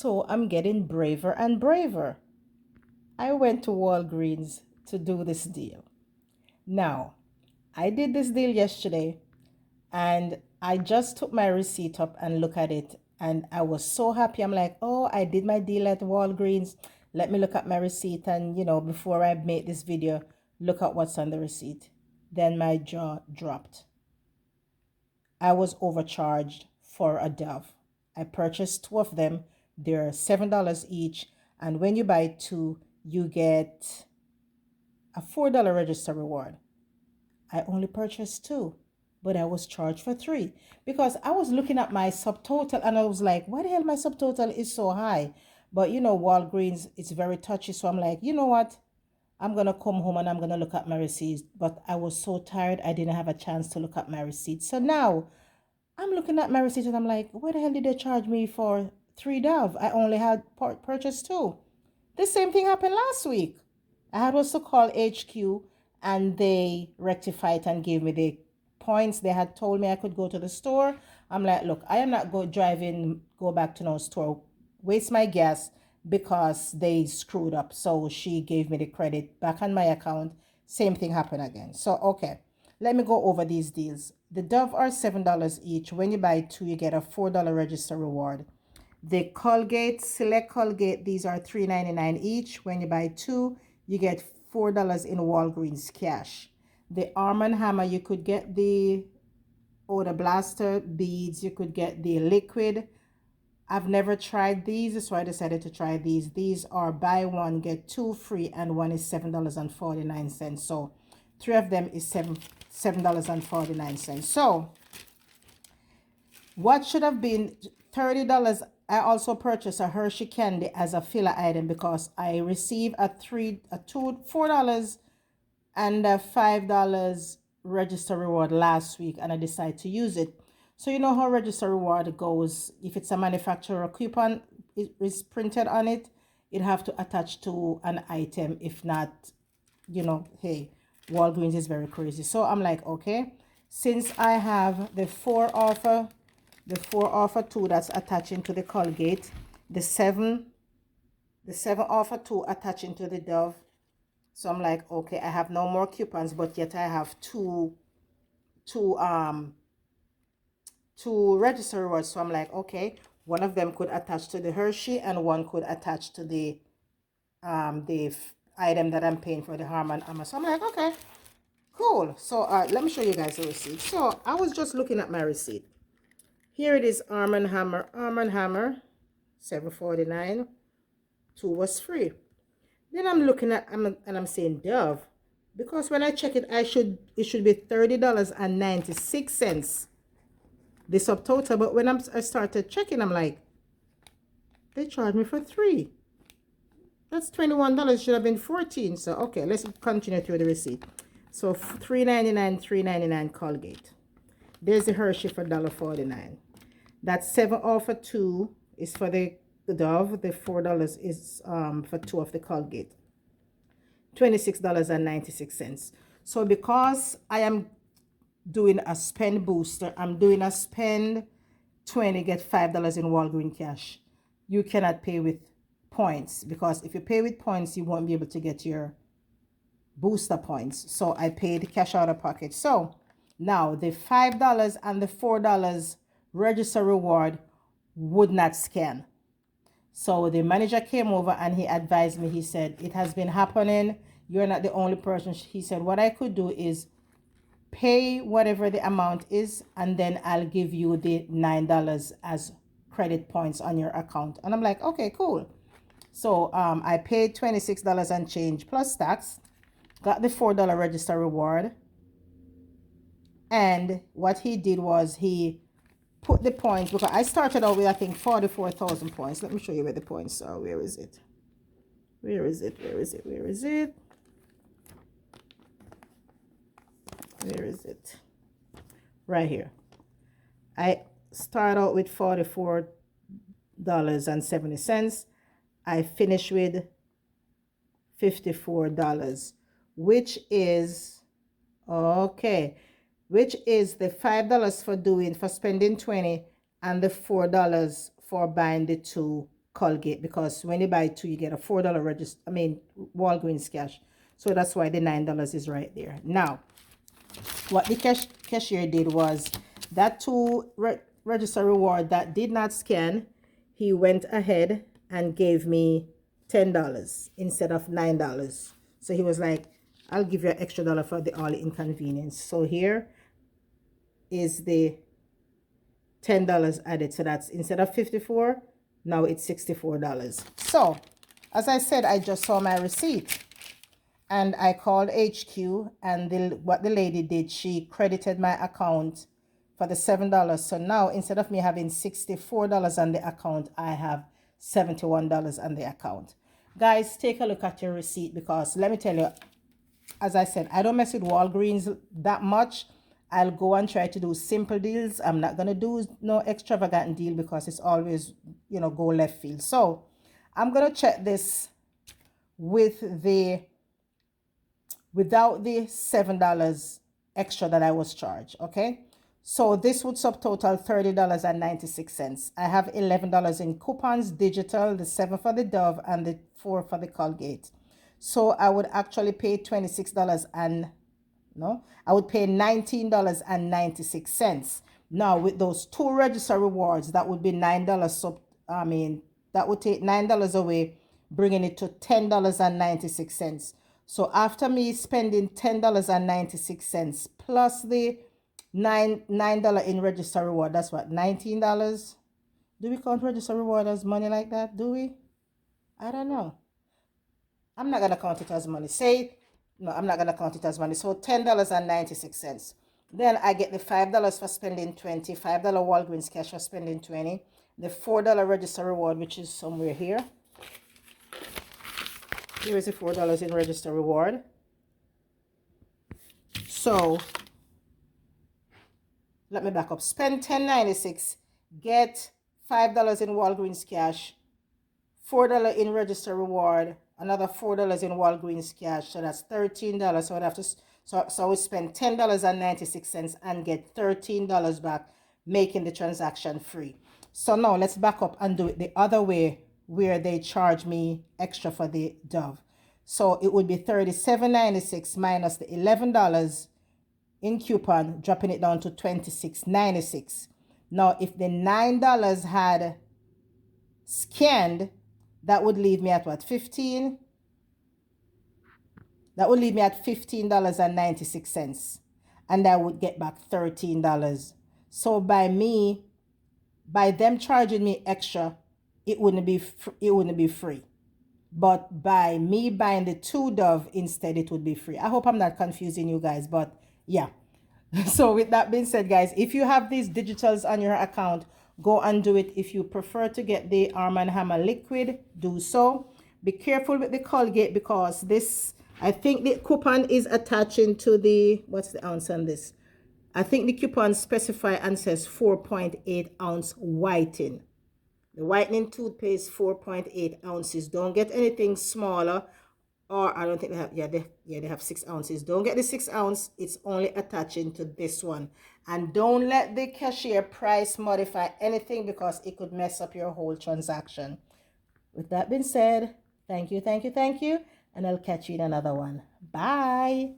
So I'm getting braver and braver. I went to Walgreens to do this deal. Now, I did this deal yesterday and I just took my receipt up and look at it and I was so happy. I'm like, oh, I did my deal at Walgreens. Let me look at my receipt and, before I make this video, look at what's on the receipt. Then my jaw dropped. I was overcharged for a Dove. I purchased two of them. They're $7 each. And when you buy two, you get a $4 register reward. I only purchased two, but I was charged for three because I was looking at my subtotal and I was like, why the hell my subtotal is so high? But Walgreens, it's very touchy. So I'm like, you know what? I'm going to come home and I'm going to look at my receipts. But I was so tired, I didn't have a chance to look at my receipts. So now I'm looking at my receipt and I'm like, why the hell did they charge me for three Dove? I only had purchased two. The same thing happened last week. I had was to call HQ and they rectified and gave me the points. They had told me I could go to the store. I'm like, look, I am not go back to no store, waste my gas because they screwed up. So she gave me the credit back on my account. Same thing happened again. So, okay, let me go over these deals. The Dove are $7 each. When you buy two, you get a $4 register reward. The Colgate, Select Colgate, these are $3.99 each. When you buy two, you get $4 in Walgreens cash. The Arm & Hammer, you could get the odor blaster beads. You could get the liquid. I've never tried these, so I decided to try these. These are buy one, get two free, and one is $7.49. So three of them is $7.49. So what should have been $30, I also purchased a Hershey candy as a filler item because I received $4 and a $5 register reward last week and I decided to use it. So you know how register reward goes. If it's a manufacturer coupon is printed on it, it have to attach to an item. If not, hey, Walgreens is very crazy. So I'm like, okay, since I have the four offer two that's attaching to the Colgate, the seven offer two attaching to the Dove. So I'm like, okay, I have no more coupons, but yet I have two register rewards. So I'm like, okay, one of them could attach to the Hershey and one could attach to the item that I'm paying for, the Harman Hammer. So I'm like, okay, cool. So let me show you guys the receipt. So I was just looking at my receipt. Here it is, Arm & Hammer, $7.49. Two was free. Then I'm looking at and I'm saying Dove, because when I check it, it should be $30.96. The subtotal, but when I started checking, I'm like, they charged me for three. That's $21. Should have been 14. So okay, let's continue through the receipt. So $3.99 Colgate. There's the Hershey for $1.49. That 7 offer two is for the Dove. The $4 is for two of the Colgate. $26.96. So because I am doing a spend booster, I'm doing a spend 20, get $5 in Walgreens cash. You cannot pay with points because if you pay with points, you won't be able to get your booster points. So I paid cash out of pocket. So now the $5 and the $4 register reward would not scan. So the manager came over and he advised me. He said, it has been happening. You're not the only person. He said, what I could do is pay whatever the amount is, and then I'll give you the $9 as credit points on your account. And I'm like, okay, cool. So I paid $26 and change plus tax, got the $4 register reward. And what he did was he put the points, because I started out with, I think, 44,000 points. Let me show you where the points are. Where is it? Where is it? Where is it? Where is it? Where is it? Right here. I start out with $44.70. I finish with $54, which is, okay, which is the $5 for spending 20 and the $4 for buying the two Colgate, because when you buy two, you get a $4 register. I mean, Walgreens cash. So that's why the $9 is right there. Now, what the cashier did was that register reward that did not scan, he went ahead and gave me $10 instead of $9. So he was like, I'll give you an extra dollar for the all inconvenience. So here is the $10 added. So that's instead of 54, now it's $64. So as I said, I just saw my receipt and I called HQ, and what the lady did, she credited my account for the $7. So now instead of me having $64 on the account, I have $71 on the account. Guys, take a look at your receipt, because let me tell you, as I said, I don't mess with Walgreens that much. I'll go and try to do simple deals. I'm not going to do no extravagant deal, because it's always, go left field. So I'm going to check this with without the $7 extra that I was charged. Okay. So this would subtotal $30.96. I have $11 in coupons, digital, the 7 for the Dove and the 4 for the Colgate. So I would actually pay $26 and I would pay $19.96. Now with those two register rewards, that would be $9. So that would take $9 away, bringing it to $10.96. So after me spending $10.96 plus the $9 in register reward, that's what, $19. Do we count register reward as money like that? Do we? I don't know. I'm not gonna count it as money. No, I'm not gonna count it as money. So $10.96. Then I get the $5 for spending 20, $5 Walgreens cash for spending 20, the $4 register reward, which is somewhere here. Here is the $4 in register reward. So let me back up. Spend $10.96, get $5 in Walgreens cash, $4 in register reward, another $4 in Walgreens cash. So that's $13. So I'd have to so I would spend $10.96 and get $13 back, making the transaction free. So now let's back up and do it the other way, where they charge me extra for the Dove. So it would be $37.96 minus the $11 in coupon, dropping it down to $26.96. Now, if the $9 had scanned, that would leave me at what, 15? That would leave me at $15.96, and I would get back $13. So by them charging me extra, it wouldn't be free. But by me buying the two Dove instead, it would be free. I hope I'm not confusing you guys, but yeah. So with that being said, guys, if you have these digitals on your account, go and do it. If you prefer to get the Arm & Hammer liquid, do so. Be careful with the Colgate, because this, I think the coupon is attaching to the, what's the ounce on this? I think the coupon specify and says 4.8 ounce whitening. The whitening toothpaste, 4.8 ounces. Don't get anything smaller, or I don't think they have, they have 6 ounces. Don't get the 6 ounce. It's only attaching to this one. And don't let the cashier price modify anything, because it could mess up your whole transaction. With that being said, thank you, and I'll catch you in another one. Bye.